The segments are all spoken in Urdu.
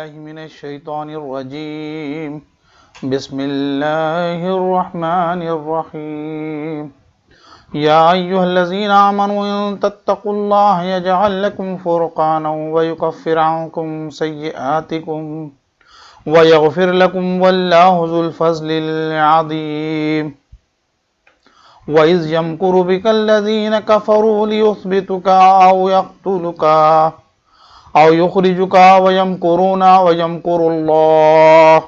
بالله من الشيطان الرجيم بسم الله الرحمن الرحيم يا أيها الذين آمنوا إن تتقوا الله يجعل لكم فرقانا ويكفر عنكم سيئاتكم ويغفر لكم والله ذو الفضل العظيم وإذ يمكر بك الذين كفروا ليثبتك أو يقتلك أو يخرجك ويمكرون ويمكر الله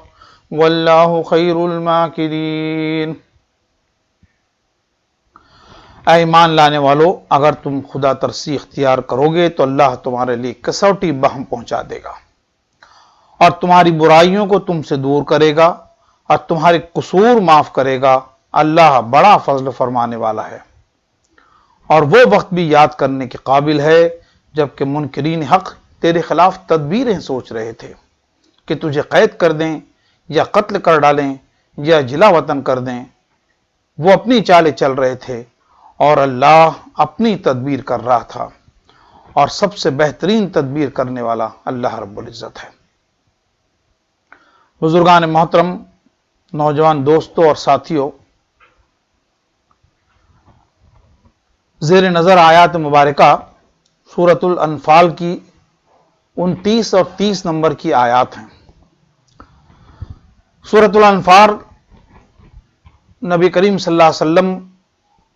والله خير الماكرين۔ اے ایمان لانے والو، اگر تم خدا ترسی اختیار کرو گے تو اللہ تمہارے لیے کسوٹی بہم پہنچا دے گا اور تمہاری برائیوں کو تم سے دور کرے گا اور تمہارے قصور معاف کرے گا۔ اللہ بڑا فضل فرمانے والا ہے۔ اور وہ وقت بھی یاد کرنے کے قابل ہے جبکہ منکرین حق تیرے خلاف تدبیریں سوچ رہے تھے کہ تجھے قید کر دیں یا قتل کر ڈالیں یا جلا وطن کر دیں۔ وہ اپنی چالیں چل رہے تھے اور اللہ اپنی تدبیر کر رہا تھا، اور سب سے بہترین تدبیر کرنے والا اللہ رب العزت ہے۔ بزرگان محترم، نوجوان دوستوں اور ساتھیوں، زیر نظر آیات مبارکہ سورۃ الانفال کی 29 اور 30 نمبر کی آیات ہیں۔ سورۃ الانفال نبی کریم صلی اللہ علیہ وسلم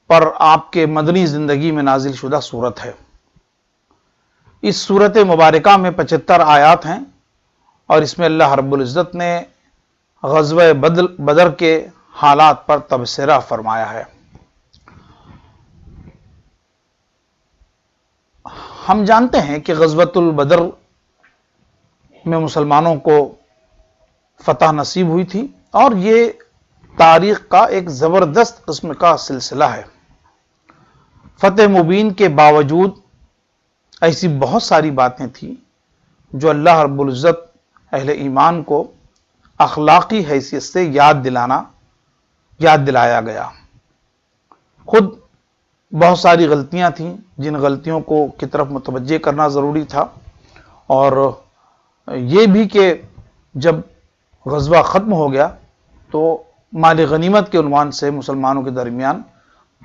پر آپ کے مدنی زندگی میں نازل شدہ سورت ہے۔ اس سورت مبارکہ میں 75 آیات ہیں اور اس میں اللہ رب العزت نے غزوہ بدر کے حالات پر تبصرہ فرمایا ہے۔ ہم جانتے ہیں کہ غزوۃ البدر میں مسلمانوں کو فتح نصیب ہوئی تھی اور یہ تاریخ کا ایک زبردست قسم کا سلسلہ ہے۔ فتح مبین کے باوجود ایسی بہت ساری باتیں تھیں جو اللہ رب العزت اہل ایمان کو اخلاقی حیثیت سے یاد دلایا گیا۔ خود بہت ساری غلطیاں تھیں جن غلطیوں کو کی طرف متوجہ کرنا ضروری تھا، اور یہ بھی کہ جب غزوہ ختم ہو گیا تو مال غنیمت کے عنوان سے مسلمانوں کے درمیان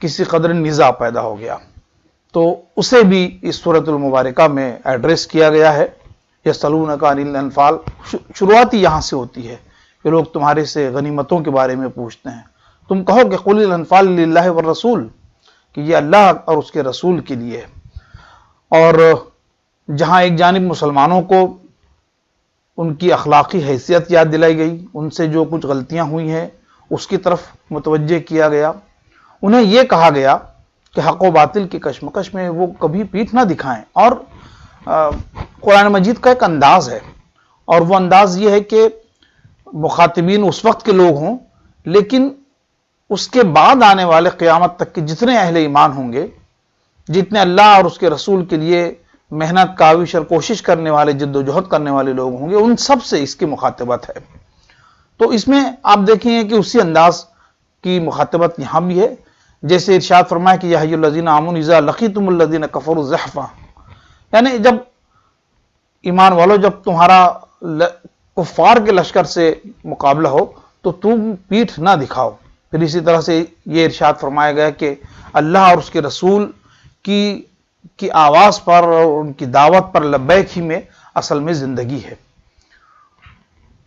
کسی قدر نزاع پیدا ہو گیا، تو اسے بھی اس سورۃ المبارکہ میں ایڈریس کیا گیا ہے۔ یسألونک عن الانفال، شروعات ہی یہاں سے ہوتی ہے کہ لوگ تمہارے سے غنیمتوں کے بارے میں پوچھتے ہیں، تم کہو کہ قل الانفال للہ والرسول، کہ یہ اللہ اور اس کے رسول کے لیے ہے۔ اور جہاں ایک جانب مسلمانوں کو ان کی اخلاقی حیثیت یاد دلائی گئی، ان سے جو کچھ غلطیاں ہوئی ہیں اس کی طرف متوجہ کیا گیا، انہیں یہ کہا گیا کہ حق و باطل کی کشمکش میں وہ کبھی پیٹھ نہ دکھائیں۔ اور قرآن مجید کا ایک انداز ہے، اور وہ انداز یہ ہے کہ مخاطبین اس وقت کے لوگ ہوں، لیکن اس کے بعد آنے والے قیامت تک کے جتنے اہل ایمان ہوں گے، جتنے اللہ اور اس کے رسول کے لیے محنت کاوش اور کوشش کرنے والے، جد و جہد کرنے والے لوگ ہوں گے، ان سب سے اس کی مخاطبت ہے۔ تو اس میں آپ دیکھیں گے کہ اسی انداز کی مخاطبت یہاں بھی ہے، جیسے ارشاد فرمایا کہ یا ایھا الذین آمنوا اذا لقیتم الذین کفروا زحفا، یعنی جب ایمان والو، جب تمہارا کفار کے لشکر سے مقابلہ ہو تو تم پیٹھ نہ دکھاؤ۔ پھر اسی طرح سے یہ ارشاد فرمایا گیا کہ اللہ اور اس کے رسول کی آواز پر اور ان کی دعوت پر لبیک ہی میں اصل میں زندگی ہے۔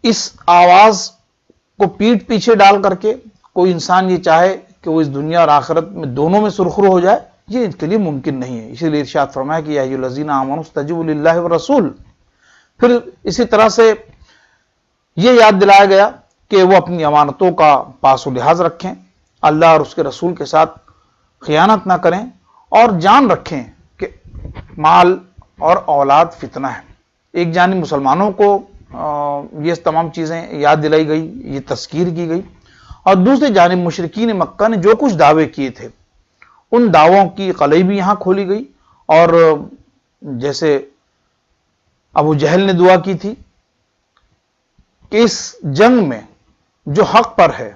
اس آواز کو پیٹھ پیچھے ڈال کر کے کوئی انسان یہ چاہے کہ وہ اس دنیا اور آخرت میں دونوں میں سرخرو ہو جائے، یہ ان کے لیے ممکن نہیں ہے۔ اسی لیے ارشاد فرمایا کہ یا ایھا الذین آمنوا استجیبوا للہ والرسول۔ پھر اسی طرح سے یہ یاد دلایا گیا کہ وہ اپنی امانتوں کا پاس و لحاظ رکھیں، اللہ اور اس کے رسول کے ساتھ خیانت نہ کریں، اور جان رکھیں کہ مال اور اولاد فتنہ ہے۔ ایک جانب مسلمانوں کو یہ تمام چیزیں یاد دلائی گئی، یہ تذکیر کی گئی، اور دوسری جانب مشرکین مکہ نے جو کچھ دعوے کیے تھے ان دعووں کی قلعی بھی یہاں کھولی گئی، اور جیسے ابو جہل نے دعا کی تھی کہ اس جنگ میں جو حق پر ہے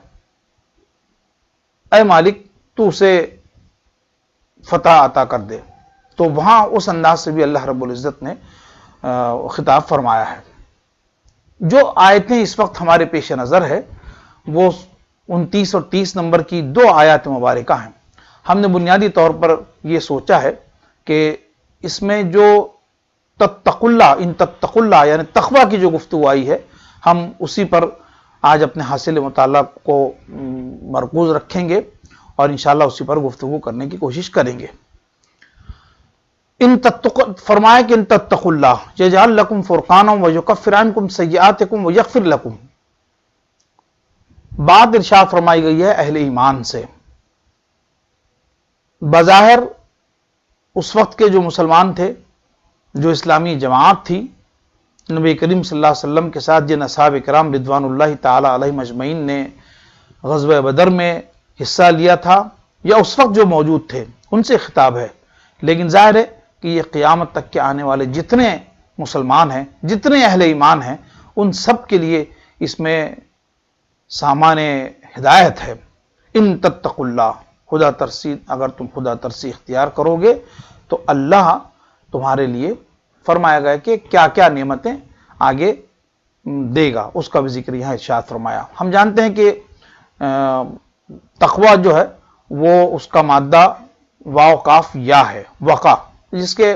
اے مالک تو اسے فتح عطا کر دے، تو وہاں اس انداز سے بھی اللہ رب العزت نے خطاب فرمایا ہے۔ جو آیتیں اس وقت ہمارے پیش نظر ہے وہ 29 اور 30 نمبر کی 2 آیات مبارکہ ہیں. ہم نے بنیادی طور پر یہ سوچا ہے کہ اس میں جو تتقوا اللہ یعنی تقوی کی جو گفتگو آئی ہے ہم اسی پر آج اپنے حاصل مطالعہ کو مرکوز رکھیں گے اور انشاءاللہ اسی پر گفتگو کرنے کی کوشش کریں گے. فرمایا کہ ان تتقوا اللہ یجعل لکم فرقانا ویکفر عنکم سیئاتکم ویغفر لکم. بات ارشاد فرمائی گئی ہے اہل ایمان سے. بظاہر اس وقت کے جو مسلمان تھے، جو اسلامی جماعت تھی، نبی کریم صلی اللہ علیہ وسلم کے ساتھ جن اصحاب کرام رضوان اللہ تعالی علیہم اجمعین نے غزوہ بدر میں حصہ لیا تھا یا اس وقت جو موجود تھے ان سے خطاب ہے. لیکن ظاہر ہے کہ یہ قیامت تک کے آنے والے جتنے مسلمان ہیں، جتنے اہل ایمان ہیں، ان سب کے لیے اس میں سامان ہدایت ہے. ان تتقوا اللہ، خدا ترسی، اگر تم خدا ترسی اختیار کرو گے تو اللہ تمہارے لیے فرمایا گیا کہ کیا کیا نعمتیں آگے دے گا، اس کا بھی ذکر یہاں ارشاد فرمایا. ہم جانتے ہیں کہ تقوی جو ہے وہ اس کا مادہ واو کاف یا ہے، وقا، جس کے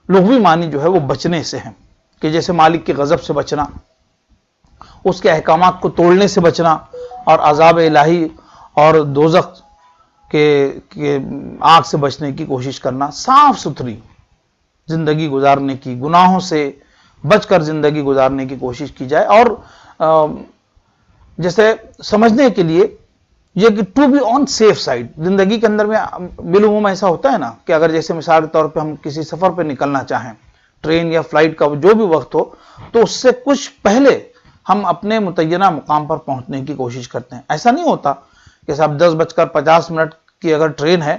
لغوی معنی جو ہے وہ بچنے سے ہیں، کہ جیسے مالک کے غضب سے بچنا، اس کے احکامات کو توڑنے سے بچنا اور عذاب الہی اور دوزخ کے آگ سے بچنے کی کوشش کرنا، صاف ستھری زندگی گزارنے کی، گناہوں سے بچ کر زندگی گزارنے کی کوشش کی جائے. اور جیسے سمجھنے کے لیے یہ کہ to be on safe side, زندگی کے اندر میں بالعموم ایسا ہوتا ہے نا کہ اگر جیسے مثال کے طور پہ ہم کسی سفر پہ نکلنا چاہیں، ٹرین یا فلائٹ کا جو بھی وقت ہو، تو اس سے کچھ پہلے ہم اپنے متعینہ مقام پر پہنچنے کی کوشش کرتے ہیں. ایسا نہیں ہوتا کہ صاحب 10:50 کی اگر ٹرین ہے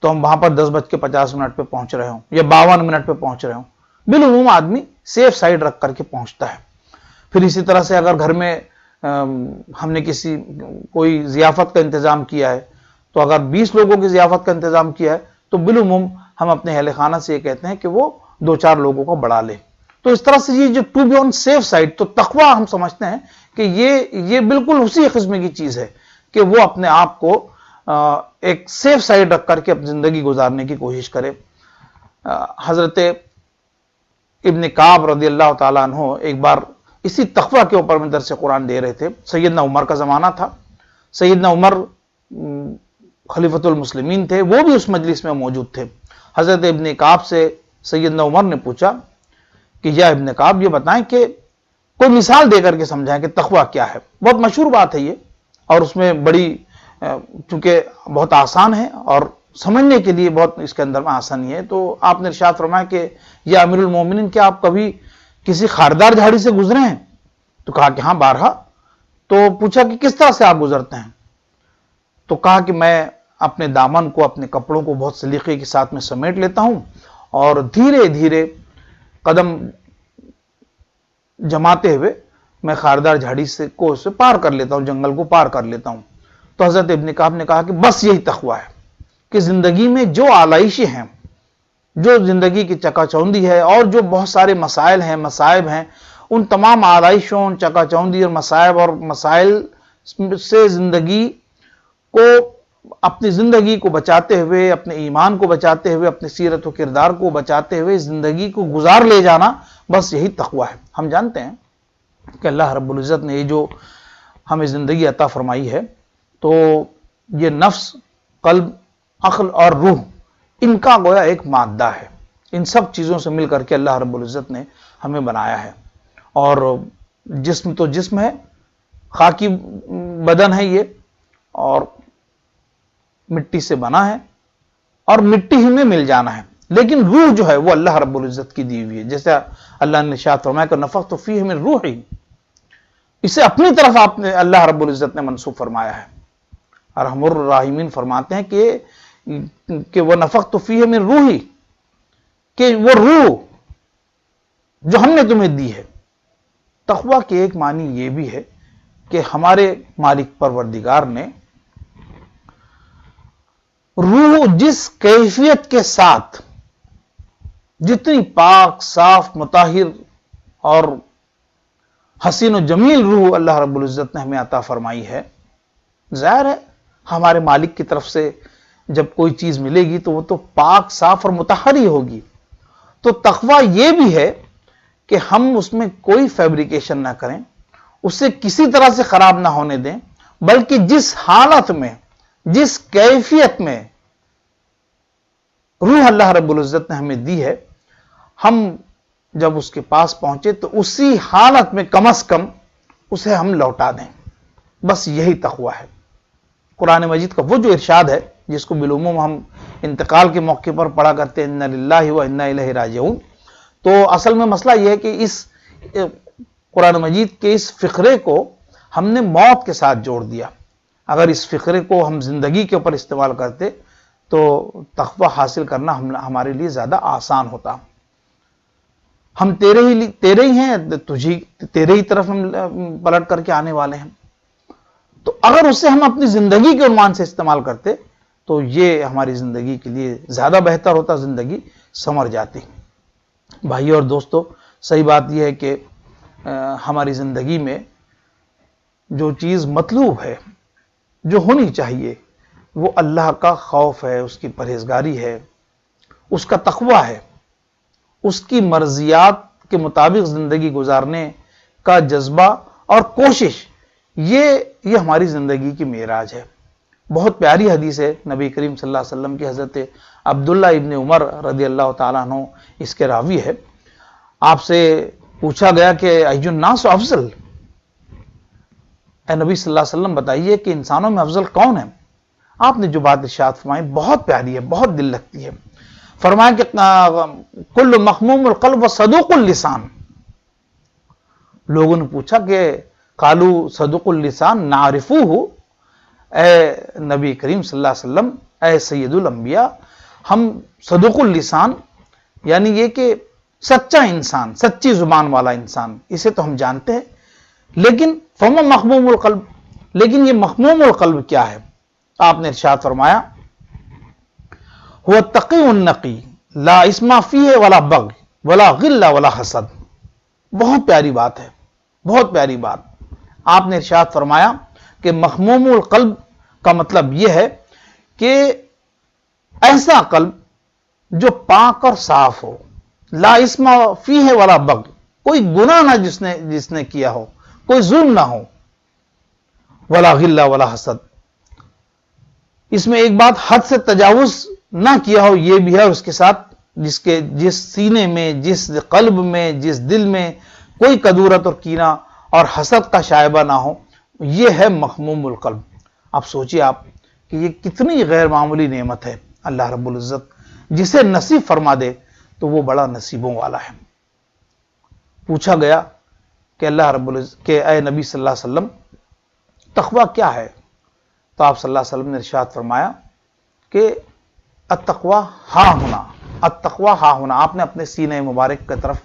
تو ہم وہاں پر 10:50 پہ پہنچ رہے ہوں یا 52 منٹ پہ پہنچ رہے ہوں. بالعموم آدمی سیف سائڈ رکھ کر کے پہنچتا ہے. پھر اسی طرح سے اگر گھر میں ہم نے کوئی ضیافت کا انتظام کیا ہے تو اگر 20 لوگوں کی ضیافت کا انتظام کیا ہے تو بالعموم ہم اپنے اہل خانہ سے یہ کہتے ہیں کہ وہ 2-4 لوگوں کو بڑھا لے. تو اس طرح سے یہ جو to be on safe side, تو تقوی ہم سمجھتے ہیں کہ یہ بالکل اسی قسم کی چیز ہے کہ وہ اپنے آپ کو ایک سیف سائڈ رکھ کر کے اپنی زندگی گزارنے کی کوشش کرے. حضرت ابن کعب رضی اللہ تعالیٰ عنہ ایک بار اسی تقوی کے اوپر میں درس قرآن دے رہے تھے. سیدنا عمر کا زمانہ تھا، سیدنا عمر خلیفۃ المسلمین تھے، وہ بھی اس مجلس میں موجود تھے. حضرت ابن کعب سے سیدنا عمر نے پوچھا کہ یا ابن کعب یہ بتائیں کہ کوئی مثال دے کر کے سمجھائیں کہ تقوی کیا ہے. بہت مشہور بات ہے یہ، اور اس میں بڑی چونکہ بہت آسان ہے اور سمجھنے کے لیے بہت اس کے اندر میں آسانی ہے. تو آپ نے ارشاد فرمایا کہ یا امیر المومنین کیا آپ کبھی کسی خاردار جھاڑی سے گزرے ہیں؟ تو کہا کہ ہاں بارہا. تو پوچھا کہ کس طرح سے آپ گزرتے ہیں؟ تو کہا کہ میں اپنے دامن کو، اپنے کپڑوں کو بہت سلیقے کے ساتھ میں سمیٹ لیتا ہوں اور دھیرے دھیرے قدم جماتے ہوئے میں خاردار جھاڑی کو پار کر لیتا ہوں، جنگل کو پار کر لیتا ہوں. تو حضرت ابن کعب نے کہا کہ بس یہی تقوی ہے کہ زندگی میں جو آلائشیں ہیں، جو زندگی کی چکا چوندی ہے اور جو بہت سارے مسائل ہیں، مصائب ہیں، ان تمام آلائشوں، چکا چوندی اور مصائب اور مسائل سے زندگی کو، اپنی زندگی کو بچاتے ہوئے، اپنے ایمان کو بچاتے ہوئے، اپنے سیرت و کردار کو بچاتے ہوئے زندگی کو گزار لے جانا، بس یہی تقوی ہے. ہم جانتے ہیں کہ اللہ رب العزت نے یہ جو ہمیں زندگی عطا فرمائی ہے تو یہ نفس، قلب، عقل اور روح، ان کا گویا ایک مادہ ہے. ان سب چیزوں سے مل کر کے اللہ رب العزت نے ہمیں بنایا ہے. اور جسم تو جسم ہے، خاکی بدن ہے یہ، اور مٹی سے بنا ہے اور مٹی ہی میں مل جانا ہے. لیکن روح جو ہے وہ اللہ رب العزت کی دی ہوئی ہے. جیسے اللہ نے ارشاد فرمایا کہ نفخت فیہ من روحی، اسے اپنی طرف آپ نے، اللہ رب العزت نے منسوب فرمایا ہے. ارحم الراحمین فرماتے ہیں کہ وہ نفخت فیہ من روحی، کہ وہ روح جو ہم نے تمہیں دی ہے. تقوی کے ایک معنی یہ بھی ہے کہ ہمارے مالک پروردگار نے روح جس کیفیت کے ساتھ، جتنی پاک، صاف، مطہر اور حسین و جمیل روح اللہ رب العزت نے ہمیں عطا فرمائی ہے. ظاہر ہے ہمارے مالک کی طرف سے جب کوئی چیز ملے گی تو وہ تو پاک صاف اور مطہر ہی ہوگی. تو تقویٰ یہ بھی ہے کہ ہم اس میں کوئی فیبریکیشن نہ کریں, اسے کسی طرح سے خراب نہ ہونے دیں, بلکہ جس حالت میں, جس کیفیت میں روح اللہ رب العزت نے ہمیں دی ہے, ہم جب اس کے پاس پہنچے تو اسی حالت میں کم از کم اسے ہم لوٹا دیں. بس یہی تقویٰ ہے. قرآن مجید کا وہ جو ارشاد ہے جس کو بالعموم ہم انتقال کے موقع پر پڑھا کرتے ہیں, انا للہ و انا الیہ راجعون, تو اصل میں مسئلہ یہ ہے کہ اس قرآن مجید کے اس فقرے کو ہم نے موت کے ساتھ جوڑ دیا. اگر اس فقرے کو ہم زندگی کے اوپر استعمال کرتے تو تقویٰ حاصل کرنا ہمارے لیے زیادہ آسان ہوتا. ہم تیرے ہی ہیں, تیرے ہی طرف ہم پلٹ کر کے آنے والے ہیں. تو اگر اسے ہم اپنی زندگی کے عنوان سے استعمال کرتے تو یہ ہماری زندگی کے لیے زیادہ بہتر ہوتا, زندگی سنور جاتی. بھائیو اور دوستو, صحیح بات یہ ہے کہ ہماری زندگی میں جو چیز مطلوب ہے, جو ہونی چاہیے, وہ اللہ کا خوف ہے, اس کی پرہیزگاری ہے, اس کا تقویٰ ہے, اس کی مرضیات کے مطابق زندگی گزارنے کا جذبہ اور کوشش. یہ ہماری زندگی کی معراج ہے. بہت پیاری حدیث ہے نبی کریم صلی اللہ علیہ وسلم کی, حضرت عبداللہ ابن عمر رضی اللہ تعالیٰ عنہ اس کے راوی ہے. آپ سے پوچھا گیا کہ ای الناس افضل, اے نبی صلی اللہ علیہ وسلم بتائیے کہ انسانوں میں افضل کون ہے. آپ نے جو بات ارشاد فرمائی بہت پیاری ہے, بہت دل لگتی ہے. فرمایا کہ کل مخموم القلب و صدوق اللسان. لوگوں نے پوچھا کہ قالوا صدوق اللسان نعرفوہ, اے نبی کریم صلی اللہ علیہ وسلم, اے سید الانبیاء, ہم صدوق اللسان یعنی یہ کہ سچا انسان, سچی زبان والا انسان, اسے تو ہم جانتے ہیں, لیکن فما مخموم القلب, لیکن یہ مخموم القلب کیا ہے؟ آپ نے ارشاد فرمایا هو التقی النقی لا اسم فیہ ولا بغی ولا غل ولا حسد. بہت پیاری بات ہے, بہت پیاری بات. آپ نے ارشاد فرمایا کہ مخموم القلب کا مطلب یہ ہے کہ ایسا قلب جو پاک اور صاف ہو, لا اسم فیہ ولا بغی, کوئی گناہ نہ جس نے کیا ہو, کوئی ظلم نہ ہو, ولا غل ولا حسد, اس میں ایک بات حد سے تجاوز نہ کیا ہو یہ بھی ہے, اس کے ساتھ جس سینے میں, جس قلب میں, جس دل میں کوئی کدورت اور کینہ اور حسد کا شائبہ نہ ہو, یہ ہے مخموم القلب. آپ سوچیے آپ کہ یہ کتنی غیر معمولی نعمت ہے. اللہ رب العزت جسے نصیب فرما دے تو وہ بڑا نصیبوں والا ہے. پوچھا گیا کہ اللہ رب العزت کہ اے نبی صلی اللہ علیہ وسلم تقویٰ کیا ہے؟ تو آپ صلی اللہ علیہ وسلم نے ارشاد فرمایا کہ التقویٰ ہا ہونا, التقویٰ ہا ہونا. آپ نے اپنے سینہ مبارک کی طرف,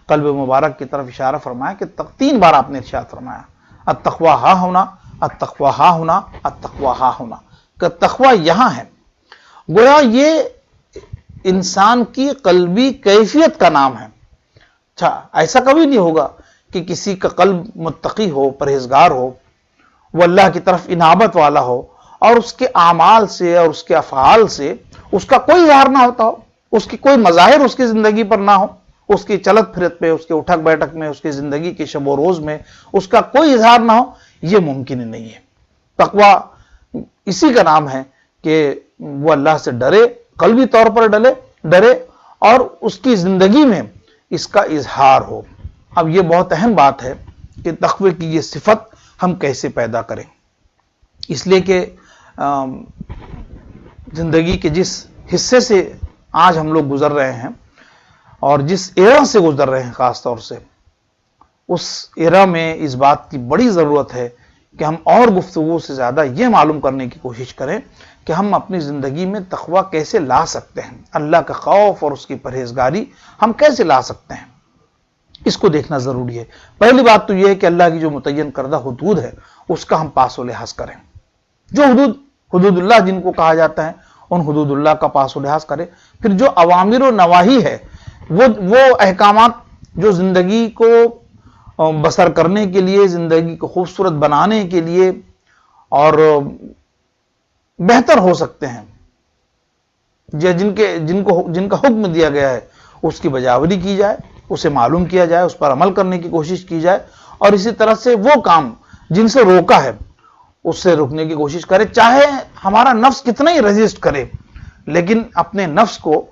قلب مبارک کی طرف اشارہ فرمایا کہ 3 بار آپ نے ارشاد فرمایا التقویٰ ہا ہونا, التقویٰ ہا ہونا, التقویٰ ہا ہونا, کہ تقویٰ یہاں ہے. گویا یہ انسان کی قلبی کیفیت کا نام ہے. اچھا, ایسا کبھی نہیں ہوگا کہ کسی کا قلب متقی ہو, پرہیزگار ہو, وہ اللہ کی طرف انابت والا ہو, اور اس کے اعمال سے اور اس کے افعال سے اس کا کوئی اظہار نہ ہوتا ہو, اس کی کوئی مظاہر اس کی زندگی پر نہ ہو, اس کی چلت پھرت پہ, اس کے اٹھک بیٹھک میں, اس کی زندگی کے شب و روز میں اس کا کوئی اظہار نہ ہو, یہ ممکن ہی نہیں ہے. تقویٰ اسی کا نام ہے کہ وہ اللہ سے ڈرے, قلبی طور پر ڈرے, اور اس کی زندگی میں اس کا اظہار ہو. اب یہ بہت اہم بات ہے کہ تقوی کی یہ صفت ہم کیسے پیدا کریں. اس لیے کہ زندگی کے جس حصے سے آج ہم لوگ گزر رہے ہیں اور جس ایرا سے گزر رہے ہیں خاص طور سے, اس ایرا میں اس بات کی بڑی ضرورت ہے کہ ہم اور گفتگو سے زیادہ یہ معلوم کرنے کی کوشش کریں کہ ہم اپنی زندگی میں تقویٰ کیسے لا سکتے ہیں, اللہ کا خوف اور اس کی پرہیزگاری ہم کیسے لا سکتے ہیں, اس کو دیکھنا ضروری ہے. پہلی بات تو یہ ہے کہ اللہ کی جو متعین کردہ حدود ہے اس کا ہم پاس و لحاظ کریں. جو حدود اللہ جن کو کہا جاتا ہے, ان حدود اللہ کا پاس و لحاظ کریں. پھر جو اوامر و نواہی ہے, وہ احکامات جو زندگی کو بسر کرنے کے لیے، زندگی کو خوبصورت بنانے کے لیے اور بہتر ہو سکتے ہیں، جن کا حکم دیا گیا ہے اس کی بجاوری کی جائے، اسے معلوم کیا جائے، اس پر عمل کرنے کی کوشش کی جائے، اور اسی طرح سے وہ کام جن سے روکا ہے اس سے روکنے کی کوشش کرے، چاہے ہمارا نفس کتنا ہی رزسٹ کرے، لیکن اپنے نفس کو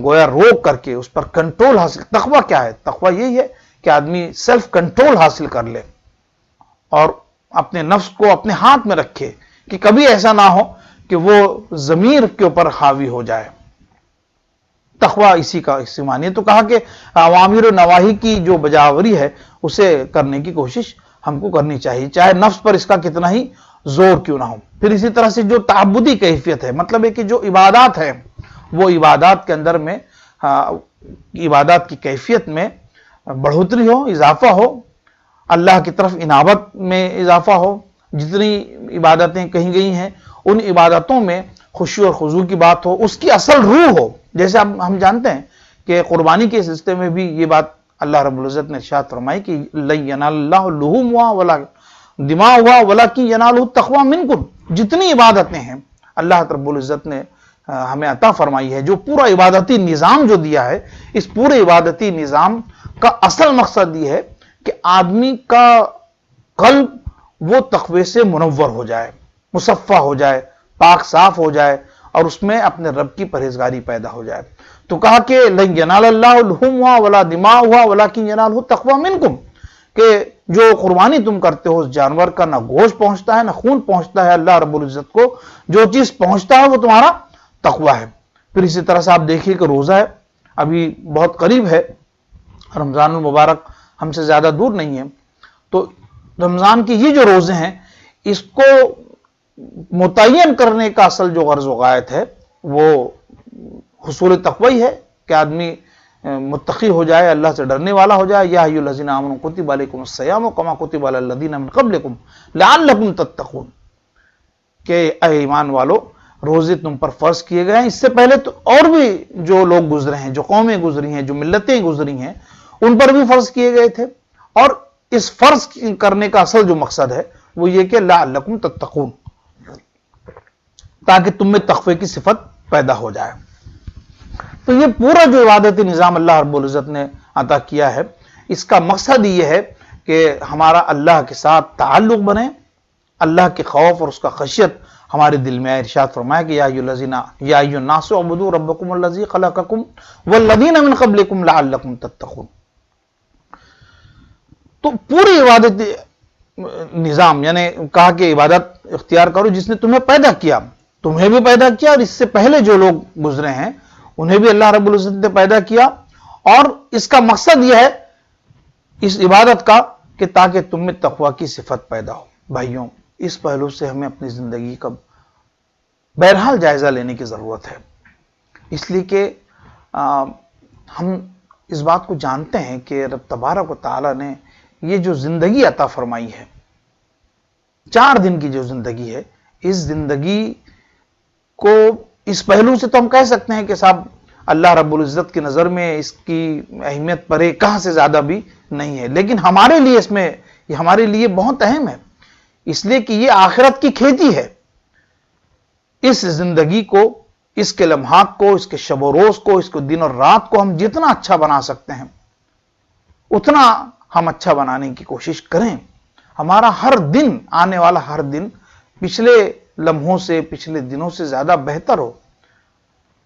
گویا روک کر کے اس پر کنٹرول حاصل۔ تقوی کیا ہے؟ تقوی یہی ہے کہ آدمی سیلف کنٹرول حاصل کر لے اور اپنے نفس کو اپنے ہاتھ میں رکھے کہ کبھی ایسا نہ ہو کہ وہ ضمیر کے اوپر حاوی ہو جائے۔ تقوی اسی معنی تو کہا کہ اوامر و نواہی کی جو بجاوری ہے اسے کرنے کی کوشش ہم کو کرنی چاہیے، چاہے نفس پر اس کا کتنا ہی زور کیوں نہ ہو۔ پھر اسی طرح سے جو تعبدی کیفیت ہے، مطلب ہے کہ جو عبادات ہے وہ عبادات کے اندر میں عبادات کی کیفیت میں بڑھوتری ہو، اضافہ ہو، اللہ کی طرف انابت میں اضافہ ہو، جتنی عبادتیں کہی گئی ہیں ان عبادتوں میں خشوع اور خضوع کی بات ہو، اس کی اصل روح ہو۔ جیسے ہم جانتے ہیں کہ قربانی کے سلسلے میں بھی یہ بات اللہ رب العزت نے ارشاد فرمائی کہ لن ینال اللہ لحومها ولا دماؤها ولکن ینالہ التقوی منکم۔ جتنی عبادتیں ہیں اللہ رب العزت نے ہمیں عطا فرمائی ہے، جو پورا عبادتی نظام جو دیا ہے، اس پورے عبادتی نظام کا اصل مقصد یہ ہے کہ آدمی کا قلب وہ تقوی سے منور ہو جائے، مصفہ ہو جائے، پاک صاف ہو جائے، اور اس میں اپنے رب کی پرہیزگاری پیدا ہو جائے۔ تو کہا کہ لن ینال اللہ لحومها ولا دماؤها ولکن ینالہ التقوی منکم، کہ جو قربانی تم کرتے ہو اس جانور کا نہ گوشت پہنچتا ہے نہ خون پہنچتا ہے اللہ رب العزت کو، جو چیز پہنچتا ہے وہ تمہارا تقوی ہے۔ پھر اسی طرح سے آپ دیکھیے کہ روزہ ہے، ابھی بہت قریب ہے، رمضان المبارک ہم سے زیادہ دور نہیں ہے، تو رمضان کی یہ جو روزے ہیں اس کو متعین کرنے کا اصل جو غرض و غایت ہے وہ حصول تقوی ہے کہ آدمی متقی ہو جائے، اللہ سے ڈرنے والا ہو جائے۔ یا ایھا الذین آمنوا کتب علیکم الصیام کما کتب علی الذین من قبلکم لعلکم تتقون، کہ اے ایمان والو روزے تم پر فرض کیے گئے ہیں، اس سے پہلے تو اور بھی جو لوگ گزرے ہیں، جو قومیں گزری ہیں، جو ملتیں گزری ہیں، ان پر بھی فرض کیے گئے تھے، اور اس فرض کرنے کا اصل جو مقصد ہے وہ یہ کہ لعلکم تتقون، تاکہ تم میں تقوی کی صفت پیدا ہو جائے۔ تو یہ پورا جو عبادتی نظام اللہ رب العزت نے عطا کیا ہے، اس کا مقصد یہ ہے کہ ہمارا اللہ کے ساتھ تعلق بنے، اللہ کے خوف اور اس کا خشیت ہمارے دل میں آئے۔ ارشاد فرمایا کہ یا ایھا الناس اعبدوا ربکم الذی خلقکم والذین من قبلکم لعلکم تتقون۔ تو پوری عبادتی نظام، یعنی کہا کہ عبادت اختیار کرو جس نے تمہیں پیدا کیا، تمہیں بھی پیدا کیا، اور اس سے پہلے جو لوگ گزرے ہیں انہیں بھی اللہ رب العزت نے پیدا کیا، اور اس کا مقصد یہ ہے اس عبادت کا کہ تاکہ تم میں تقوی کی صفت پیدا ہو۔ بھائیوں، اس پہلو سے ہمیں اپنی زندگی کا بہرحال جائزہ لینے کی ضرورت ہے، اس لیے کہ ہم اس بات کو جانتے ہیں کہ رب تبارک و تعالی نے یہ جو زندگی عطا فرمائی ہے، 4 دن کی جو زندگی ہے، اس زندگی کو اس پہلو سے تو ہم کہہ سکتے ہیں کہ صاحب اللہ رب العزت کی نظر میں اس کی اہمیت پرے کہاں سے زیادہ بھی نہیں ہے، لیکن ہمارے لیے اس میں یہ ہمارے لیے بہت اہم ہے، اس لیے کہ یہ آخرت کی کھیتی ہے۔ اس زندگی کو، اس کے لمحات کو، اس کے شب و روز کو، اس کو دن اور رات کو ہم جتنا اچھا بنا سکتے ہیں اتنا ہم اچھا بنانے کی کوشش کریں۔ ہمارا ہر دن، آنے والا ہر دن پچھلے لمحوں سے، پچھلے دنوں سے زیادہ بہتر ہو،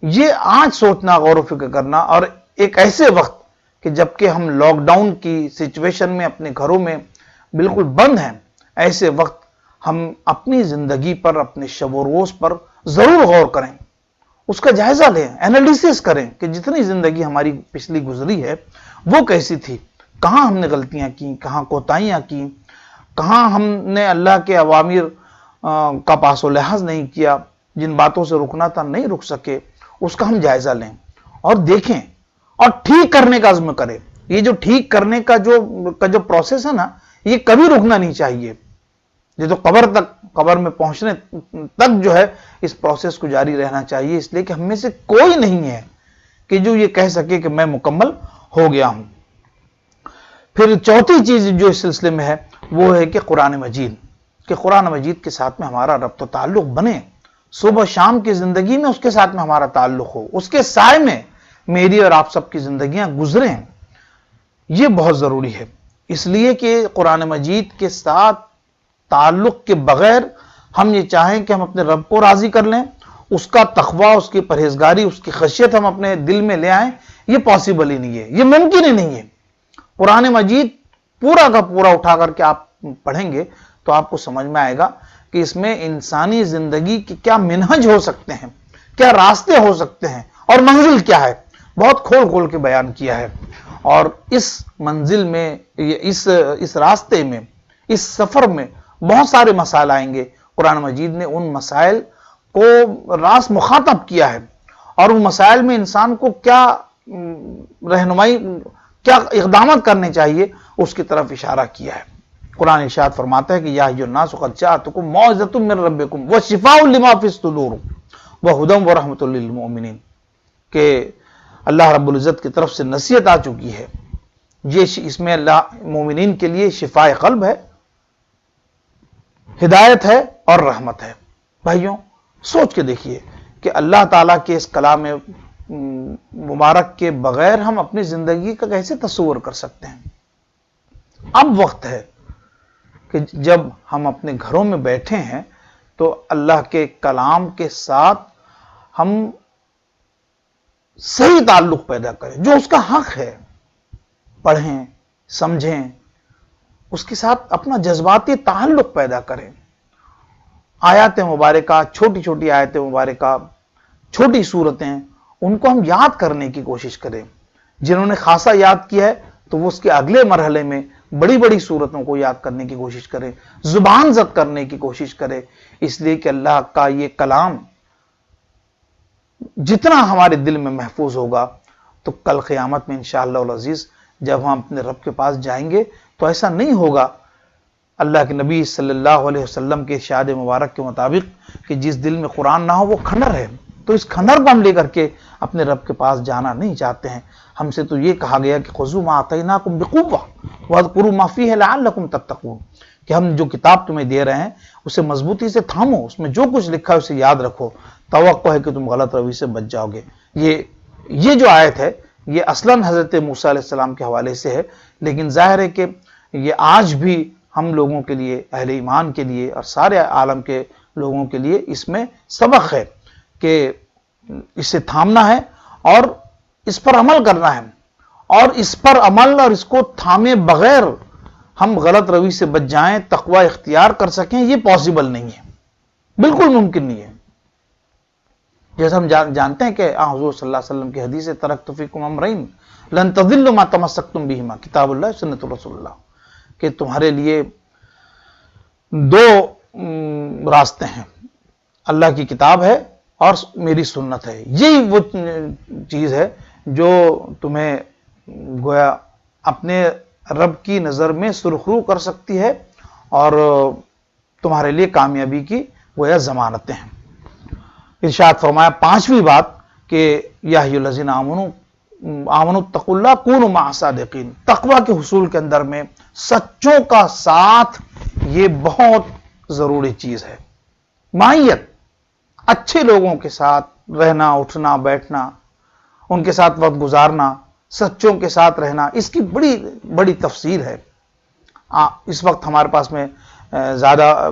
یہ آج سوچنا، غور و فکر کرنا، اور ایک ایسے وقت کہ جبکہ ہم لاک ڈاؤن کی سچویشن میں اپنے گھروں میں بالکل بند ہیں، ایسے وقت ہم اپنی زندگی پر، اپنے شب و روز پر ضرور غور کریں، اس کا جائزہ لیں، انالیسس کریں کہ جتنی زندگی ہماری پچھلی گزری ہے وہ کیسی تھی، کہاں ہم نے غلطیاں کی، کہاں کوتاہیاں کی، کہاں ہم نے اللہ کے اوامر کا پاس و لحاظ نہیں کیا، جن باتوں سے رکنا تھا نہیں رک سکے، اس کا ہم جائزہ لیں اور دیکھیں اور ٹھیک کرنے کا عزم کریں۔ یہ جو ٹھیک کرنے کا جو پروسیس ہے نا، یہ کبھی رکنا نہیں چاہیے، یہ تو قبر میں پہنچنے تک جو ہے اس پروسیس کو جاری رہنا چاہیے، اس لیے کہ ہم میں سے کوئی نہیں ہے کہ جو یہ کہہ سکے کہ میں مکمل ہو گیا ہوں۔ پھر چوتھی چیز جو اس سلسلے میں ہے وہ ہے کہ قرآن مجید، کہ قرآن مجید کے ساتھ میں ہمارا ربط و تعلق بنے، صبح شام کی زندگی میں اس کے ساتھ میں ہمارا تعلق ہو، اس کے سائے میں میری اور آپ سب کی زندگیاں گزریں، یہ بہت ضروری ہے۔ اس لیے کہ قرآن مجید کے ساتھ تعلق کے بغیر ہم یہ چاہیں کہ ہم اپنے رب کو راضی کر لیں، اس کا تقوی، اس کی پرہیزگاری، اس کی خشیت ہم اپنے دل میں لے آئیں، یہ پاسبل ہی نہیں ہے، یہ ممکن ہی نہیں ہے۔ قرآن مجید پورا کا پورا اٹھا کر کے آپ پڑھیں گے تو آپ کو سمجھ میں آئے گا کہ اس میں انسانی زندگی کے کیا منہج ہو سکتے ہیں، کیا راستے ہو سکتے ہیں، اور منزل کیا ہے، بہت کھول کھول کے بیان کیا ہے۔ اور اس منزل میں، اس راستے میں، اس سفر میں بہت سارے مسائل آئیں گے۔ قرآن مجید نے ان مسائل کو راست مخاطب کیا ہے، اور ان مسائل میں انسان کو کیا رہنمائی، کیا اقدامات کرنے چاہیے، اس کی طرف اشارہ کیا ہے۔ قرآن ارشاد فرماتا ہے کہ یا ایھا الناس قد جاءتکم موعظۃ من ربکم وشفاء لما فی الصدور وہدی ورحمۃ للمؤمنین، کہ اللہ رب العزت کی طرف سے نصیحت آ چکی ہے، یہ اس میں اللہ مومنین کے لیے شفاء قلب ہے، ہدایت ہے اور رحمت ہے۔ بھائیوں سوچ کے دیکھیے کہ اللہ تعالیٰ کے اس کلام مبارک کے بغیر ہم اپنی زندگی کا کیسے تصور کر سکتے ہیں۔ اب وقت ہے کہ جب ہم اپنے گھروں میں بیٹھے ہیں تو اللہ کے کلام کے ساتھ ہم صحیح تعلق پیدا کریں، جو اس کا حق ہے پڑھیں، سمجھیں، اس کے ساتھ اپنا جذباتی تعلق پیدا کریں۔ آیات مبارکہ، چھوٹی چھوٹی آیات مبارکہ، چھوٹی صورتیں، ان کو ہم یاد کرنے کی کوشش کریں۔ جنہوں نے خاصا یاد کیا ہے تو وہ اس کے اگلے مرحلے میں بڑی بڑی صورتوں کو یاد کرنے کی کوشش کریں، زبان زد کرنے کی کوشش کریں، اس لیے کہ اللہ کا یہ کلام جتنا ہمارے دل میں محفوظ ہوگا تو کل قیامت میں انشاءاللہ العزیز جب ہم اپنے رب کے پاس جائیں گے تو ایسا نہیں ہوگا اللہ کے نبی صلی اللہ علیہ وسلم کے ارشاد مبارک کے مطابق کہ جس دل میں قرآن نہ ہو وہ کھنڈر ہے، تو اس کھنڈر کو ہم لے کر کے اپنے رب کے پاس جانا نہیں چاہتے ہیں۔ ہم سے تو یہ کہا گیا کہ خذوا ما آتیناکم بقوۃ واذکروا ما فیہ لعلکم تتقون، کہ ہم جو کتاب تمہیں دے رہے ہیں اسے مضبوطی سے تھامو، اس میں جو کچھ لکھا ہے اسے یاد رکھو، توقع ہے کہ تم غلط روی سے بچ جاؤ گے۔ یہ جو آیت ہے یہ اصلاً حضرت موسیٰ علیہ السلام کے حوالے سے ہے، لیکن ظاہر ہے کہ یہ آج بھی ہم لوگوں کے لیے، اہل ایمان کے لیے اور سارے عالم کے لوگوں کے لیے اس میں سبق ہے کہ اسے تھامنا ہے اور اس پر عمل کرنا ہے، اور اس پر عمل اور اس کو تھامے بغیر ہم غلط روی سے بچ جائیں، تقوی اختیار کر سکیں، یہ پاسبل نہیں ہے، بالکل ممکن نہیں ہے۔ جیسے ہم جانتے ہیں کہ حضور صلی اللہ علیہ وسلم کی حدیث ہے ترکت فیکم امرین لن تضلوا ما تمسکتم بہما، کتاب اللہ سنت رسول اللہ، کہ تمہارے لیے دو راستے ہیں، اللہ کی کتاب ہے اور میری سنت ہے، یہی وہ چیز ہے جو تمہیں گویا اپنے رب کی نظر میں سرخرو کر سکتی ہے اور تمہارے لیے کامیابی کی گویا ضمانتیں ہیں۔ ارشاد فرمایا پانچویں بات کہ یا ایھا الذین آمنوا اتقوا اللہ کونوا مع الصادقین، تقوی کے حصول کے اندر میں سچوں کا ساتھ یہ بہت ضروری چیز ہے۔ معیت، اچھے لوگوں کے ساتھ رہنا، اٹھنا بیٹھنا، ان کے ساتھ وقت گزارنا، سچوں کے ساتھ رہنا، اس کی بڑی بڑی تفصیل ہے۔ اس وقت ہمارے پاس میں زیادہ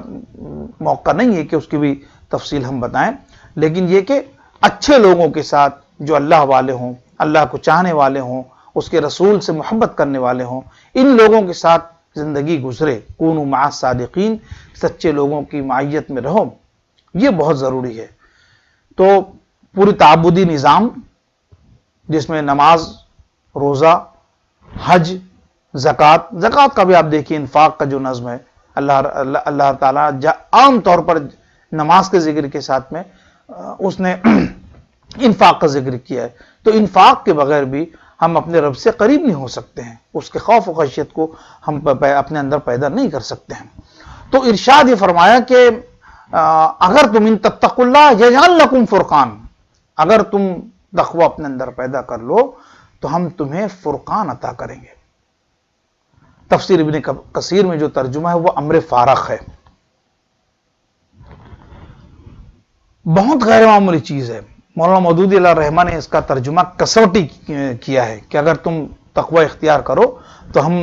موقع نہیں ہے کہ اس کی بھی تفصیل ہم بتائیں، لیکن یہ کہ اچھے لوگوں کے ساتھ جو اللہ والے ہوں، اللہ کو چاہنے والے ہوں، اس کے رسول سے محبت کرنے والے ہوں، ان لوگوں کے ساتھ زندگی گزرے، کونوا مع الصادقین، سچے لوگوں کی معیت میں رہو، یہ بہت ضروری ہے۔ تو پوری تعبدی نظام جس میں نماز، روزہ، حج، زکوٰۃ کا بھی آپ دیکھیے، انفاق کا جو نظم ہے، اللہ تعالیٰ عام طور پر نماز کے ذکر کے ساتھ میں اس نے انفاق کا ذکر کیا ہے، تو انفاق کے بغیر بھی ہم اپنے رب سے قریب نہیں ہو سکتے ہیں، اس کے خوف و خشیت کو ہم اپنے اندر پیدا نہیں کر سکتے ہیں۔ تو ارشاد یہ فرمایا کہ اگر تم ان تتقوا اللہ یجعل لکم فرقان، اگر تم تقوی اپنے اندر پیدا کر لو تو ہم تمہیں فرقان عطا کریں گے۔ تفسیر ابن کثیر میں جو ترجمہ ہے وہ امر فارغ ہے. بہت غیر معمولی چیز ہے. مولانا مودودی علیہ الرحمہ نے اس کا ترجمہ کسوٹی کیا ہے کہ اگر تم تقوی اختیار کرو تو ہم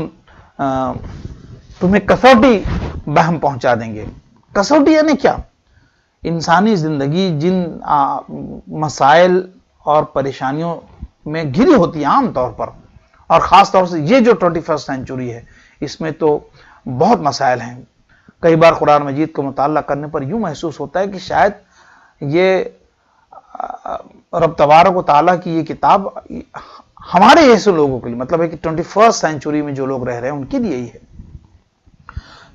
تمہیں کسوٹی بہم پہنچا دیں گے. کسوٹی یعنی کیا؟ انسانی زندگی جن مسائل اور پریشانیوں میں گھری ہوتی ہے عام طور پر، اور خاص طور سے یہ جو 21 سینچری ہے اس میں تو بہت مسائل ہیں. کئی بار قرآن مجید کو مطالعہ کرنے پر یوں محسوس ہوتا ہے کہ شاید یہ رب تبارک و تعالیٰ کی یہ کتاب ہمارے ایسے لوگوں کے لیے، مطلب ہے کہ 21 سینچری میں جو لوگ رہ رہے ہیں ان کے لیے ہی ہے.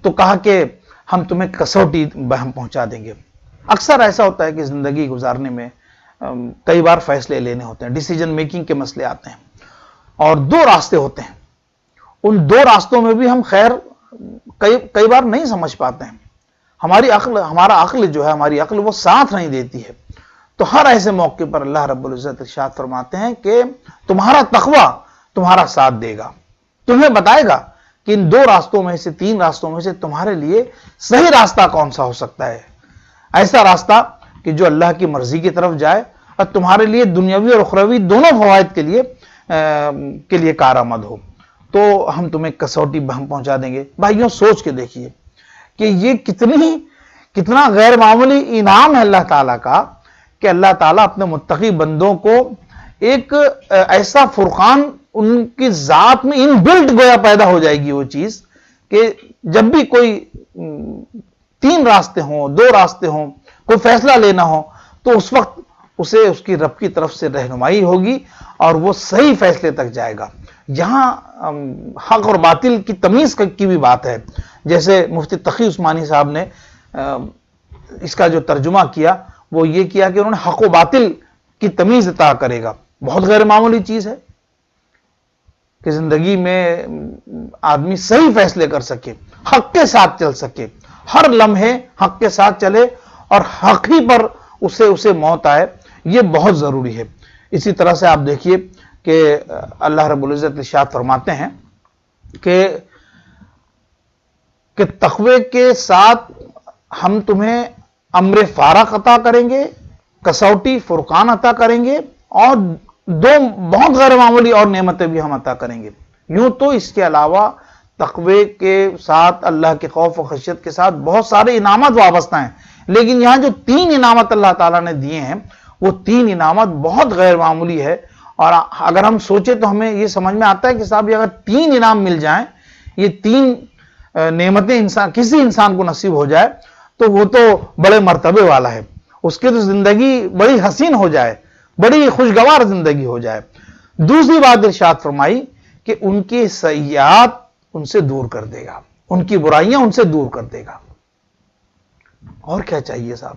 تو کہا کہ ہم تمہیں کسوٹی بہم پہنچا دیں گے. اکثر ایسا ہوتا ہے کہ زندگی گزارنے میں کئی بار فیصلے لینے ہوتے ہیں، ڈیسیجن میکنگ کے مسئلے آتے ہیں، اور دو راستے ہوتے ہیں. ان دو راستوں میں بھی ہم خیر کئی بار نہیں سمجھ پاتے ہیں. ہمارا عقل جو ہے، ہماری عقل وہ ساتھ نہیں دیتی ہے. تو ہر ایسے موقع پر اللہ رب العزت ارشاد فرماتے ہیں کہ تمہارا تقوی تمہارا ساتھ دے گا، تمہیں بتائے گا کہ ان دو راستوں میں سے، تین راستوں میں سے تمہارے لیے صحیح راستہ کون سا ہو سکتا ہے. ایسا راستہ کہ جو اللہ کی مرضی کی طرف جائے اور تمہارے لیے دنیاوی اور اخروی دونوں فوائد کے لیے کارآمد ہو. تو ہم تمہیں کسوٹی بہم پہنچا دیں گے. بھائیوں سوچ کے دیکھیے کہ یہ کتنا غیر معمولی انعام ہے اللہ تعالیٰ کا کہ اللہ تعالیٰ اپنے متقی بندوں کو ایک ایسا فرقان ان کی ذات میں ان بلٹ گویا پیدا ہو جائے گی وہ چیز کہ جب بھی کوئی تین راستے ہوں، دو راستے ہوں، کوئی فیصلہ لینا ہو تو اس وقت اسے اس کی رب کی طرف سے رہنمائی ہوگی اور وہ صحیح فیصلے تک جائے گا. یہاں حق اور باطل کی تمیز کی بھی بات ہے. جیسے مفتی تقی عثمانی صاحب نے اس کا جو ترجمہ کیا وہ یہ کیا کہ انہوں نے حق و باطل کی تمیز عطا کرے گا. بہت غیر معمولی چیز ہے کہ زندگی میں آدمی صحیح فیصلے کر سکے، حق کے ساتھ چل سکے، ہر لمحے حق کے ساتھ چلے اور حق ہی پر اسے موت آئے. یہ بہت ضروری ہے. اسی طرح سے آپ دیکھیے کہ اللہ رب العزت ارشاد فرماتے ہیں کہ تقوی کے ساتھ ہم تمہیں امر فارغ عطا کریں گے، کسوٹی فرقان عطا کریں گے، اور دو بہت غیر معمولی اور نعمتیں بھی ہم عطا کریں گے. یوں تو اس کے علاوہ تقوی کے ساتھ، اللہ کے خوف و خشیت کے ساتھ بہت سارے انعامات وابستہ ہیں، لیکن یہاں جو تین انعامات اللہ تعالیٰ نے دیے ہیں وہ تین انعامات بہت غیر معمولی ہے. اور اگر ہم سوچیں تو ہمیں یہ سمجھ میں آتا ہے کہ صاحب اگر تین انعام مل جائیں، یہ تین نعمتیں کسی انسان کو نصیب ہو جائے تو وہ تو بڑے مرتبے والا ہے، اس کی تو زندگی بڑی حسین ہو جائے، بڑی خوشگوار زندگی ہو جائے. دوسری بات ارشاد فرمائی کہ ان کی سیئات ان سے دور کر دے گا، ان کی برائیاں ان سے دور کر دے گا. اور کیا چاہیے صاحب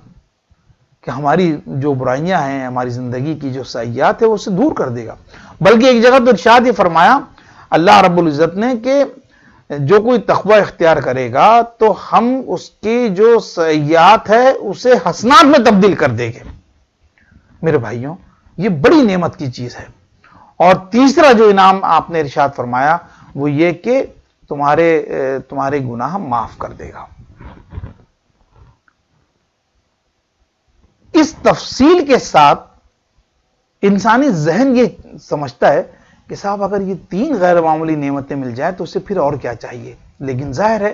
کہ ہماری جو برائیاں ہیں، ہماری زندگی کی جو سیئات ہے وہ اسے دور کر دے گا. بلکہ ایک جگہ تو ارشاد یہ فرمایا اللہ رب العزت نے کہ جو کوئی تقوی اختیار کرے گا تو ہم اس کی جو سیئات ہے اسے حسنات میں تبدیل کر دیں گے. میرے بھائیوں یہ بڑی نعمت کی چیز ہے. اور تیسرا جو انعام آپ نے ارشاد فرمایا وہ یہ کہ تمہارے گناہ معاف کر دے گا. اس تفصیل کے ساتھ انسانی ذہن یہ سمجھتا ہے کہ صاحب اگر یہ تین غیر معمولی نعمتیں مل جائیں تو اسے پھر اور کیا چاہیے. لیکن ظاہر ہے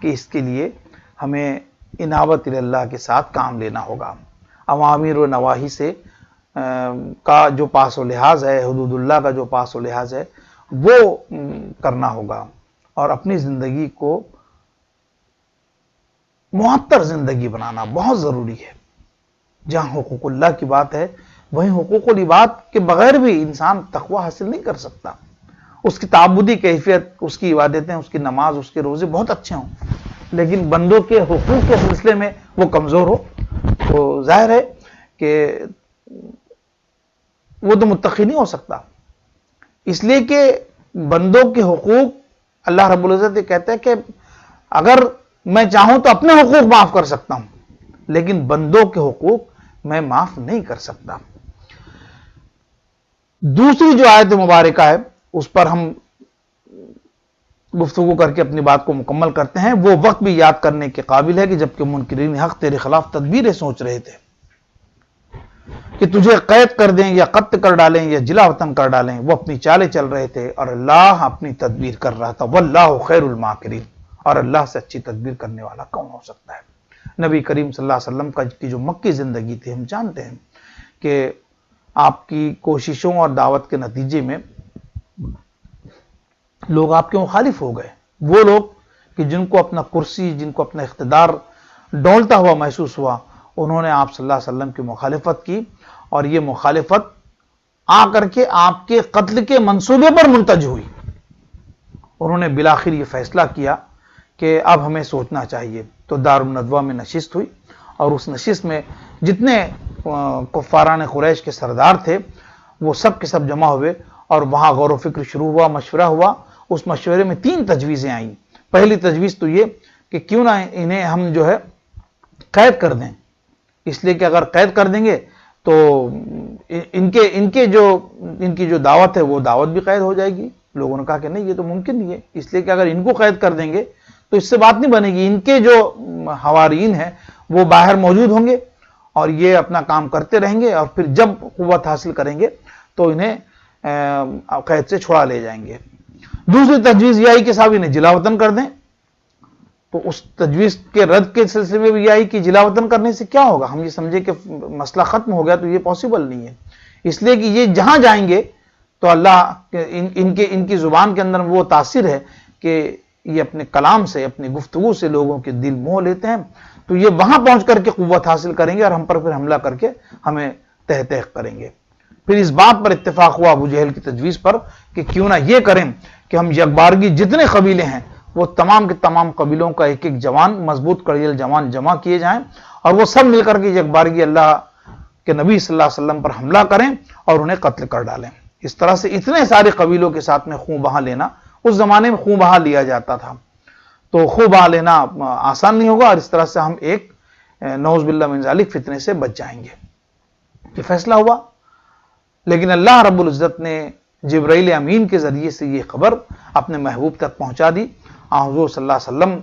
کہ اس کے لیے ہمیں انابت اللہ کے ساتھ کام لینا ہوگا. اوامر و نواہی سے کا جو پاس و لحاظ ہے، حدود اللہ کا جو پاس و لحاظ ہے وہ کرنا ہوگا، اور اپنی زندگی کو معطر زندگی بنانا بہت ضروری ہے. جہاں حقوق اللہ کی بات ہے وہیں حقوق العباد کے بغیر بھی انسان تقوی حاصل نہیں کر سکتا. اس کی تعبدی کیفیت، اس کی عبادتیں، اس کی نماز، اس کے روزے بہت اچھے ہوں، لیکن بندوں کے حقوق کے سلسلے میں وہ کمزور ہو تو ظاہر ہے کہ وہ تو متقی نہیں ہو سکتا. اس لیے کہ بندوں کے حقوق اللہ رب العزت یہ کہتا ہے کہ اگر میں چاہوں تو اپنے حقوق معاف کر سکتا ہوں، لیکن بندوں کے حقوق میں معاف نہیں کر سکتا. دوسری جو آیت مبارکہ ہے اس پر ہم گفتگو کر کے اپنی بات کو مکمل کرتے ہیں، وہ وقت بھی یاد کرنے کے قابل ہے کہ جبکہ منکرین حق تیرے خلاف تدبیریں سوچ رہے تھے کہ تجھے قید کر دیں یا قتل کر ڈالیں یا جلا وطن کر ڈالیں، وہ اپنی چالیں چل رہے تھے اور اللہ اپنی تدبیر کر رہا تھا۔ واللہ خیر الماکرین، اور اللہ سے اچھی تدبیر کرنے والا کون ہو سکتا ہے؟ نبی کریم صلی اللہ علیہ وسلم کی جو مکی زندگی تھی، ہم جانتے ہیں کہ آپ کی کوششوں اور دعوت کے نتیجے میں لوگ آپ کے مخالف ہو گئے، وہ لوگ کہ جن کو اپنا کرسی، جن کو اپنا اقتدار ڈولتا ہوا محسوس ہوا، انہوں نے آپ صلی اللہ علیہ وسلم کی مخالفت کی، اور یہ مخالفت آ کر کے آپ کے قتل کے منصوبے پر منتج ہوئی۔ انہوں نے بالآخر یہ فیصلہ کیا کہ اب ہمیں سوچنا چاہیے، تو دارالندوہ میں نشست ہوئی، اور اس نشست میں جتنے کفاران قریش کے سردار تھے وہ سب کے سب جمع ہوئے، اور وہاں غور و فکر شروع ہوا، مشورہ ہوا۔ اس مشورے میں 3 تجویزیں آئیں۔ پہلی تجویز تو یہ کہ کیوں نہ انہیں ہم جو ہے قید کر دیں، اس لیے کہ اگر قید کر دیں گے تو ان کی جو دعوت ہے وہ دعوت بھی قید ہو جائے گی۔ لوگوں نے کہا کہ نہیں، یہ تو ممکن نہیں ہے، اس لیے کہ اگر ان کو قید کر دیں گے تو اس سے بات نہیں بنے گی، ان کے جو حوارین ہیں وہ باہر موجود ہوں گے اور یہ اپنا کام کرتے رہیں گے، اور پھر جب قوت حاصل کریں گے تو انہیں قید سے چھڑا لے جائیں گے۔ دوسری تجویز یہ آئی کہ صاحب انہیں جلا وطن کر دیں، تو اس تجویز کے رد کے سلسلے میں بھی یہ آئی کہ جلا وطن کرنے سے کیا ہوگا، ہم یہ سمجھے کہ مسئلہ ختم ہو گیا، تو یہ پاسبل نہیں ہے، اس لیے کہ یہ جہاں جائیں گے تو اللہ ان کی زبان کے اندر وہ تاثیر ہے کہ یہ اپنے کلام سے، اپنی گفتگو سے لوگوں کے دل موہ لیتے ہیں، تو یہ وہاں پہنچ کر کے قوت حاصل کریں گے اور ہم پر پھر حملہ کر کے ہمیں تہ تہ کریں گے۔ پھر اس بات پر اتفاق ہوا ابو جہل کی تجویز پر کہ کیوں نہ یہ کریں کہ ہم یکبارگی جتنے قبیلے ہیں وہ تمام کے تمام قبیلوں کا ایک ایک جوان، مضبوط کڑیل جوان جمع کیے جائیں، اور وہ سب مل کر کے یکبارگی اللہ کے نبی صلی اللہ علیہ وسلم پر حملہ کریں اور انہیں قتل کر ڈالیں۔ اس طرح سے اتنے سارے قبیلوں کے ساتھ میں خون بہا لینا، اس زمانے میں خون بہا لیا جاتا تھا، تو خون بہا لینا آسان نہیں ہوگا، اور اس طرح سے ہم ایک نعوذ باللہ من ذالک فتنے سے بچ جائیں گے۔ یہ فیصلہ ہوا، لیکن اللہ رب العزت نے جبرائیل امین کے ذریعے سے یہ خبر اپنے محبوب تک پہنچا دی۔ حضور صلی اللہ علیہ وسلم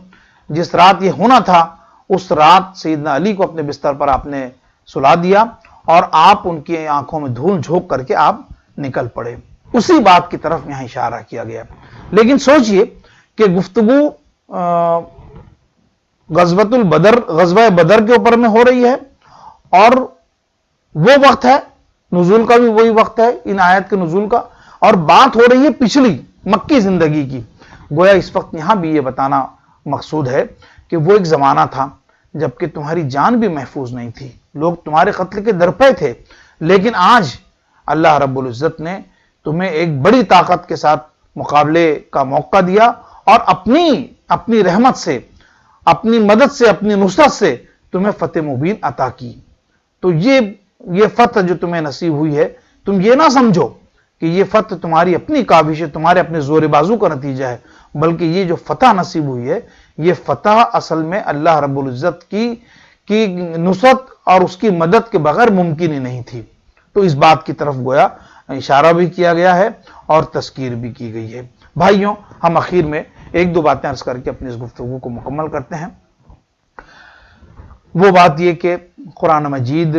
جس رات یہ ہونا تھا، اس رات سیدنا علی کو اپنے بستر پر آپ نے سلا دیا، اور آپ ان کی آنکھوں میں دھول جھونک کر کے آپ نکل پڑے۔ اسی بات کی طرف یہاں اشارہ کیا گیا۔ لیکن سوچئے کہ گفتگو غزوہ بدر کے اوپر میں ہو رہی ہے، اور وہ وقت ہے نزول کا بھی وہی وقت ہے ان آیت کے نزول کا، اور بات ہو رہی ہے پچھلی مکی زندگی کی۔ گویا اس وقت یہاں بھی یہ بتانا مقصود ہے کہ وہ ایک زمانہ تھا جبکہ تمہاری جان بھی محفوظ نہیں تھی، لوگ تمہارے قتل کے درپے تھے، لیکن آج اللہ رب العزت نے تمہیں ایک بڑی طاقت کے ساتھ مقابلے کا موقع دیا، اور اپنی رحمت سے، اپنی مدد سے، اپنی نصرت سے تمہیں فتح مبین عطا کی۔ تو یہ فتح جو تمہیں نصیب ہوئی ہے، تم یہ نہ سمجھو کہ یہ فتح تمہاری اپنی کاوش ہے، تمہارے اپنے زور بازو کا نتیجہ ہے، بلکہ یہ جو فتح نصیب ہوئی ہے، یہ فتح اصل میں اللہ رب العزت کی نصرت اور اس کی مدد کے بغیر ممکن ہی نہیں تھی۔ تو اس بات کی طرف گویا اشارہ بھی کیا گیا ہے اور تذکیر بھی کی گئی ہے۔ بھائیوں، ہم اخیر میں ایک دو باتیں عرض کر کے اپنی اس گفتگو کو مکمل کرتے ہیں۔ وہ بات یہ کہ قرآن مجید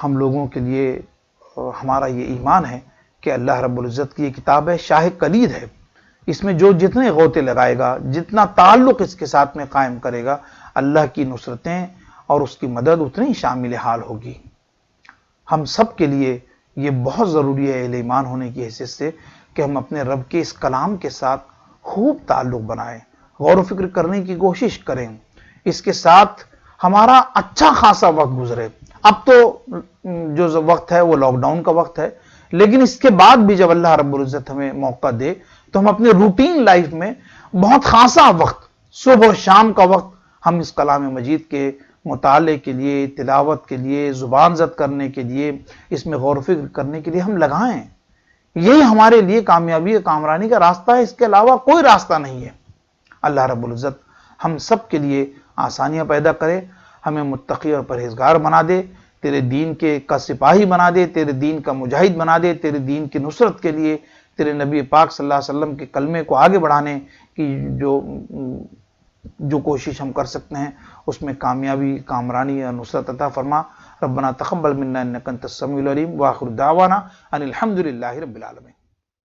ہم لوگوں کے لیے، ہمارا یہ ایمان ہے کہ اللہ رب العزت کی یہ کتاب ہے، شاہ کلید ہے، اس میں جو جتنے غوطے لگائے گا، جتنا تعلق اس کے ساتھ میں قائم کرے گا، اللہ کی نصرتیں اور اس کی مدد اتنی شامل حال ہوگی۔ ہم سب کے لیے یہ بہت ضروری ہے اہل ایمان ہونے کی حیثیت سے کہ ہم اپنے رب کے اس کلام کے ساتھ خوب تعلق بنائیں، غور و فکر کرنے کی کوشش کریں، اس کے ساتھ ہمارا اچھا خاصا وقت گزرے۔ اب تو جو وقت ہے وہ لاک ڈاؤن کا وقت ہے، لیکن اس کے بعد بھی جب اللہ رب العزت ہمیں موقع دے تو ہم اپنے روٹین لائف میں بہت خاصا وقت، صبح و شام کا وقت، ہم اس کلام مجید کے مطالعے کے لیے، تلاوت کے لیے، زبان زد کرنے کے لیے، اس میں غور و فکر کرنے کے لیے ہم لگائیں۔ یہی ہمارے لیے کامیابی کامرانی کا راستہ ہے، اس کے علاوہ کوئی راستہ نہیں ہے۔ اللہ رب العزت ہم سب کے لیے آسانیاں پیدا کرے، ہمیں متقی اور پرہیزگار بنا دے، تیرے دین کا سپاہی بنا دے، تیرے دین کا مجاہد بنا دے، تیرے دین کی نصرت کے لیے تیرے نبی پاک صلی اللہ علیہ وسلم کے کلمے کو آگے بڑھانے کی جو کوشش ہم کر سکتے ہیں اس میں کامیابی، کامرانی اور نصرت عطا فرما۔ ربنا تقبل منا انک انت السمیع العلیم، وآخر دعوانا ان الحمد للہ رب العالمین۔